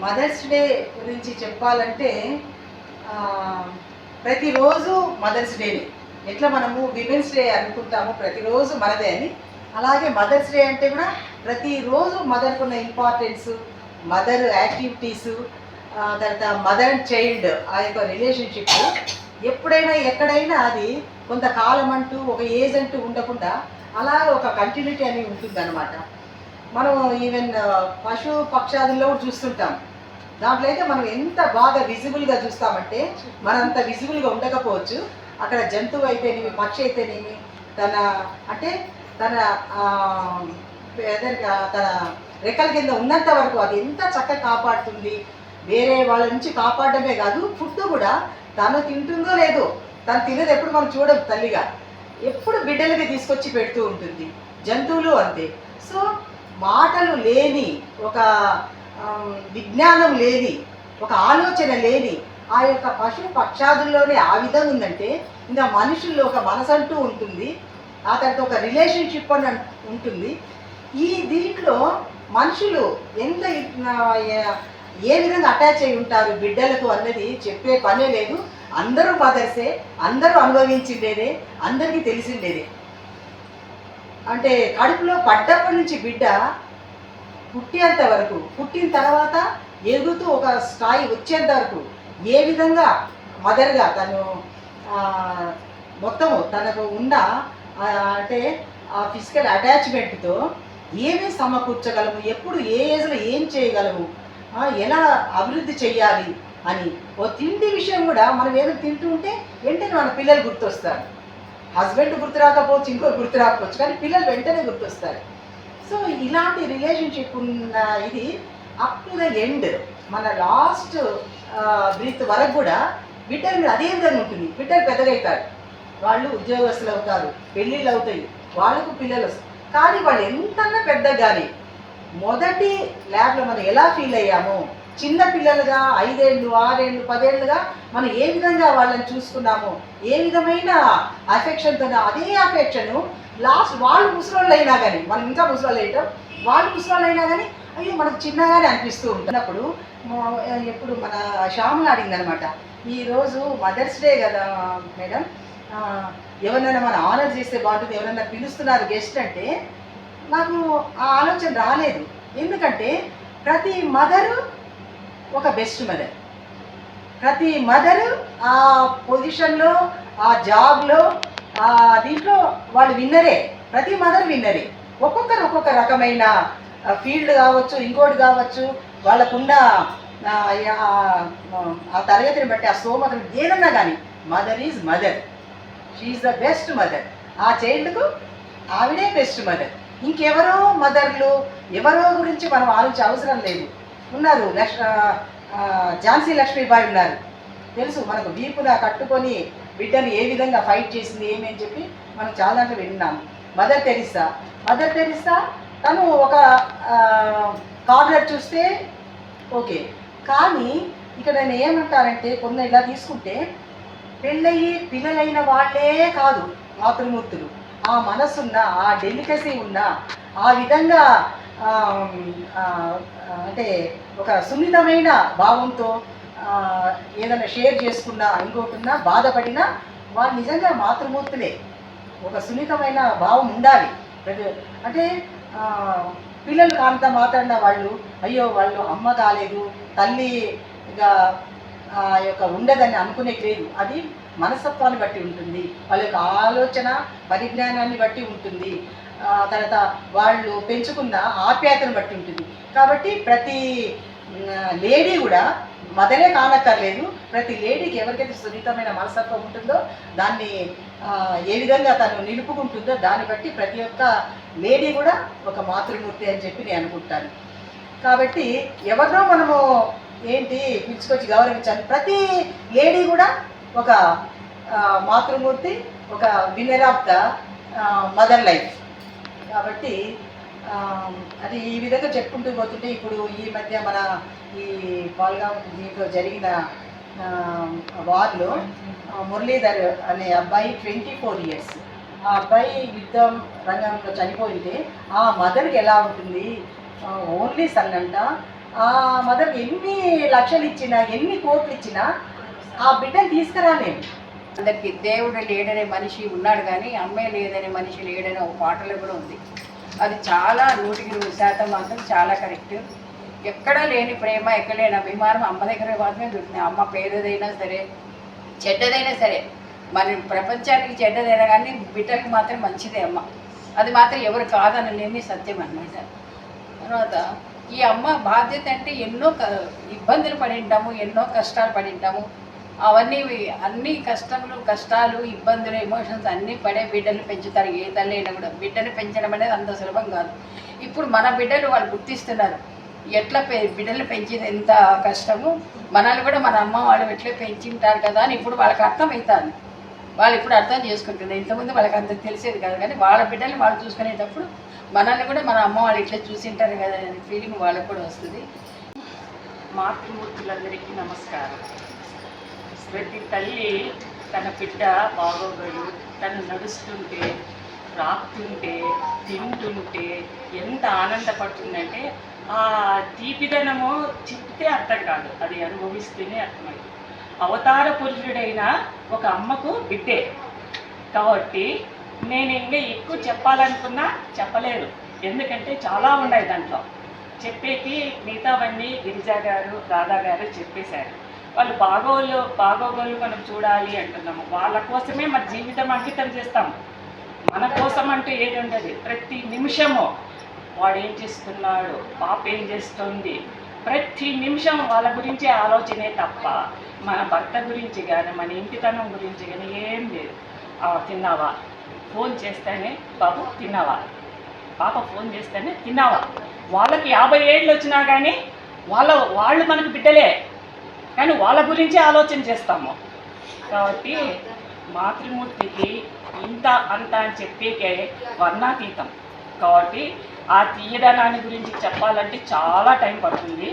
Mothers day గురించి చెప్పాలంటే ప్రతిరోజు మదర్స్ డేని ఎట్లా మనము విమెన్స్ డే అనుకుంటాము ప్రతిరోజు మనదే అని, అలాగే మదర్స్ డే అంటే కూడా ప్రతిరోజు మదర్కు ఉన్న ఇంపార్టెన్స్, మదర్ యాక్టివిటీసు, తర్వాత మదర్ అండ్ చైల్డ్ ఆ యొక్క రిలేషన్షిప్ ఎప్పుడైనా ఎక్కడైనా అది కొంతకాలం అంటూ ఒక ఏజ్ అంటూ ఉండకుండా అలాగే ఒక కంటిన్యూటీ అని ఉంటుందన్నమాట. మనం ఈవెన్ పశు పక్షాదుల్లో కూడా చూస్తుంటాం. దాంట్లో అయితే మనం ఎంత బాగా విజిబుల్గా చూస్తామంటే మనంత విజిబుల్గా ఉండకపోవచ్చు. అక్కడ జంతువు అయితేనేమి, పక్షి అయితేనేమి తన అంటే తన తన రెక్కల కింద ఉన్నంత వరకు అది ఎంత చక్కగా కాపాడుతుంది. వేరే వాళ్ళ నుంచి కాపాడమే కాదు, ఫుడ్ కూడా తను తింటుందో లేదో, తను తినేది ఎప్పుడు మనం చూడం తల్లిగా, ఎప్పుడు బిడ్డలకి తీసుకొచ్చి పెడుతూ ఉంటుంది. జంతువులు అంతే. సో మాటలు లేని, ఒక విజ్ఞానం లేని, ఒక ఆలోచన లేని ఆ యొక్క పశు పక్షాదుల్లోనే ఆ విధంగా ఉందంటే ఇంకా మనుషుల్లో ఒక మనసు అంటూ ఉంటుంది. ఆ తర్వాత ఒక రిలేషన్షిప్ అని ఉంటుంది. ఈ దీంట్లో మనుషులు ఎంత ఏ విధంగా అటాచ్ అయి ఉంటారు బిడ్డలకు అన్నది చెప్పే పనే లేదు. అందరూ మదర్సే, అందరూ అనుభవించిండేదే, అందరికీ తెలిసిండేదే. అంటే కడుపులో పడ్డప్పటి నుంచి బిడ్డ పుట్టేంత వరకు, పుట్టిన తర్వాత ఎదుగుతూ ఒక స్థాయి వచ్చేంత వరకు ఏ విధంగా మదర్గా తను మొత్తము తనకు ఉన్న అంటే ఆ ఫిజికల్ అటాచ్మెంట్తో ఏమేమి సమకూర్చగలము, ఎప్పుడు ఏ ఏజ్లో ఏం చేయగలము, ఎలా అభివృద్ధి చెయ్యాలి అని. ఓ తిండి విషయం కూడా మనం ఏదో తింటూ ఉంటే వెంటనే మన పిల్లలు గుర్తొస్తారు. హస్బెండ్ గుర్తు రాకపోవచ్చు, ఇంకోటి గుర్తు రాకపోవచ్చు, కానీ పిల్లలు వెంటనే గుర్తొస్తారు. సో ఇలాంటి రిలేషన్షిప్ ఉన్న ఇది అప్ టు ద ఎండ్, మన లాస్ట్ బ్రీత్ వరకు కూడా బిడ్డల మీద అదే విధంగా ఉంటుంది. బిడ్డలు పెద్దగా అవుతారు, వాళ్ళు ఉద్యోగస్తులు అవుతారు, పెళ్ళిళ్ళు అవుతాయి, వాళ్ళకు పిల్లలు వస్తారు. కానీ వాళ్ళు ఎంతన్నా పెద్దగా కానీ మొదటి ల్యాబ్లో మనం ఎలా ఫీల్ అయ్యామో, చిన్న పిల్లలుగా 5 ఏళ్ళు 6 ఏళ్ళు 10 ఏళ్ళుగా మనం ఏ విధంగా వాళ్ళని చూసుకున్నామో, ఏ విధమైన అఫెక్షన్తో అదే అఫెక్షను లాస్ట్ వాళ్ళు ముసలోళ్ళు అయినా కానీ, మనం ఇంకా ముసలోళ్ళు అయ్యటం, వాళ్ళు ముసలోళ్ళు అయినా కానీ అయ్యో మనకు చిన్నగానే అనిపిస్తూ ఉంటున్నప్పుడు ఎప్పుడు మన శ్యామల అడిగిందనమాట, ఈరోజు మదర్స్ డే కదా మేడం, ఎవరినైనా మనం ఆనర్ చేస్తే బాగుంటుంది, ఎవరైనా పిలుస్తున్నారు గెస్ట్ అంటే నాకు ఆ ఆలోచన రాలేదు. ఎందుకంటే ప్రతి మదరు ఒక బెస్ట్ మదర్, ప్రతి మదరు ఆ పొజిషన్లో, ఆ జాబ్లో, దీంట్లో వాళ్ళు విన్నరే. ప్రతి మదర్ విన్నరే. ఒక్కొక్కరు ఒక్కొక్క రకమైన ఫీల్డ్ కావచ్చు, ఇంకోటి కావచ్చు, వాళ్ళకున్న ఆ తరగతిని బట్టి, ఆ స్తోమతను ఏదన్నా కానీ mother is mother, she is the best mother. ఆ చైల్డ్కు ఆవిడే బెస్ట్ మదర్. ఇంకెవరో మదర్లు ఎవరో గురించి మనం ఆలోచించే అవసరం లేదు. ఉన్నారు, ఝాన్సీ లక్ష్మీబాయి ఉన్నారు, తెలుసు మనకు, వీపున కట్టుకొని బిడ్డను ఏ విధంగా ఫైట్ చేసింది ఏమి అని చెప్పి మనం చాలా దాంట్లో విన్నాము. మదర్ తెరిసా తను ఒక కార్నర్ చూస్తే ఓకే. కానీ ఇక్కడ నేను ఏమంటానంటే కొన్ని ఇలా తీసుకుంటే పెళ్ళయి పిల్లలైన వాళ్ళే కాదు మాతృమూర్తులు, ఆ మనసున్న, ఆ డెలికసీ ఉన్న, ఆ విధంగా అంటే ఒక సున్నితమైన భావంతో ఏదైనా షేర్ చేసుకున్నా, ఇంకోటిన్నా, బాధపడినా వాళ్ళు నిజంగా మాతృమూర్తులే. ఒక సున్నితమైన భావం ఉండాలి. అంటే పిల్లలు కాంత మాట్లాడిన వాళ్ళు అయ్యో వాళ్ళు అమ్మ కాలేదు, తల్లిగా ఆ యొక్క ఉండదని అనుకునేది లేదు. అది మనస్తత్వాన్ని బట్టి ఉంటుంది, వాళ్ళ యొక్క ఆలోచన పరిజ్ఞానాన్ని బట్టి ఉంటుంది, తర్వాత వాళ్ళు పెంచుకున్న ఆప్యాయతను బట్టి ఉంటుంది. కాబట్టి ప్రతి లేడీ కూడా మదరే కానక్కర్లేదు. ప్రతి లేడీకి ఎవరికైతే సున్నితమైన మనస్తత్వం ఉంటుందో, దాన్ని ఏ విధంగా తను నిలుపుకుంటుందో దాన్ని బట్టి ప్రతి ఒక్క లేడీ కూడా ఒక మాతృమూర్తి అని చెప్పి నేను అనుకుంటాను. కాబట్టి ఎవరినో మనము ఏంటి పిలుచుకొచ్చి గౌరవించాలి. ప్రతి లేడీ కూడా ఒక మాతృమూర్తి, ఒక winner of the mother life. కాబట్టి అది ఈ విధంగా చెప్పుకుంటూ పోతుంటే ఇప్పుడు ఈ మధ్య మన ఈ పాల్గాం దీంట్లో జరిగిన వార్లో మురళీధర్ అనే అబ్బాయి 24 years, ఆ అబ్బాయి యుద్ధం రంగంలో చనిపోయింటే ఆ మదర్కి ఎలా ఉంటుంది, ఓన్లీ సన్ అంట, ఆ మదర్ ఎన్ని లక్షలు ఇచ్చినా ఎన్ని కోట్లు ఇచ్చినా ఆ బిడ్డను తీసుకురాలేము. అందరికి దేవుడు లేడనే మనిషి ఉన్నాడు కానీ అమ్మే లేదనే మనిషి లేడనే ఒక పాటలో కూడా ఉంది. అది చాలా 100% మాత్రం చాలా కరెక్ట్. ఎక్కడా లేని ప్రేమ, ఎక్కడ లేని అభిమానం అమ్మ దగ్గర మాత్రమే దొరుకుతుంది. అమ్మ పేదదైనా సరే చెడ్డదైనా సరే, మన ప్రపంచానికి చెడ్డదైనా కానీ బిడ్డలకు మాత్రం మంచిదే అమ్మ. అది మాత్రం ఎవరు కాదనలేని సత్యం అన్నమాట. తర్వాత ఈ అమ్మ బాధ్యత అంటే ఎన్నో ఇబ్బందులు పడి ఉంటాము, ఎన్నో కష్టాలు పడి ఉంటాము. అవన్నీ అన్ని కష్టాలు ఇబ్బందులు ఎమోషన్స్ అన్నీ పడే బిడ్డలు పెంచుతారు. ఏ తల్లి అయినా కూడా బిడ్డలు పెంచడం అనేది అంత సులభం కాదు. ఇప్పుడు మన బిడ్డలు వాళ్ళు గుర్తిస్తున్నారు ఎట్లా బిడ్డలు పెంచేది ఎంత కష్టము, మనల్ని కూడా మన అమ్మ వాళ్ళు ఎట్లా పెంచుంటారు కదా అని ఇప్పుడు వాళ్ళకి అర్థమవుతుంది. వాళ్ళు ఇప్పుడు అర్థం చేసుకుంటున్నారు. ఇంతకుముందు వాళ్ళకి అంత తెలిసేది కాదు, కానీ వాళ్ళ బిడ్డలు వాళ్ళు చూసుకునేటప్పుడు మనల్ని కూడా మన అమ్మ వాళ్ళు ఇట్లా చూసింటారు కదా అనే ఫీలింగ్ వాళ్ళకు కూడా వస్తుంది. మాతృమూర్తులందరికీ నమస్కారం. ప్రతి తల్లి తన బిడ్డ బాగోగలు తను నడుస్తుంటే, రాక్తుంటే, తింటుంటే ఎంత ఆనందపడుతుందంటే ఆ తీపిదనము చెప్తే అర్థం కాదు, అది అనుభవిస్తేనే అర్థమైంది. అవతార పురుషుడైన ఒక అమ్మకు బిడ్డే కాబట్టి నేను ఇంకా ఎక్కువ చెప్పాలనుకున్నా చెప్పలేరు, ఎందుకంటే చాలా ఉన్నాయి దాంట్లో చెప్పేకి. మిగతావన్నీ గిరిజా గారు రాధా గారు చెప్పేశారు. వాళ్ళు బాగోగోళ్ళు మనం చూడాలి అంటున్నాము. వాళ్ళ కోసమే మన జీవితం అంకితం చేస్తాము. మన కోసం అంటూ ఏది ఉండదు. ప్రతి నిమిషము వాడు ఏం చేస్తున్నాడు, పాప ఏం చేస్తుంది, ప్రతి నిమిషం వాళ్ళ గురించే ఆలోచనే తప్ప మన భర్త గురించి కానీ మన ఇంటితనం గురించి కానీ ఏం లేదు. తిన్నావా, ఫోన్ చేస్తేనే బాబు తిన్నావా, పాప ఫోన్ చేస్తేనే తిన్నావా. వాళ్ళకి 50 ఏళ్ళు వచ్చినా కానీ వాళ్ళు మనకు బిడ్డలే, కానీ వాళ్ళ గురించే ఆలోచన చేస్తాము. కాబట్టి మాతృమూర్తికి ఇంత అంత అని చెప్పేకే వర్ణాతీతం. కాబట్టి ఆ తీయదనాన్ని గురించి చెప్పాలంటే చాలా టైం పడుతుంది.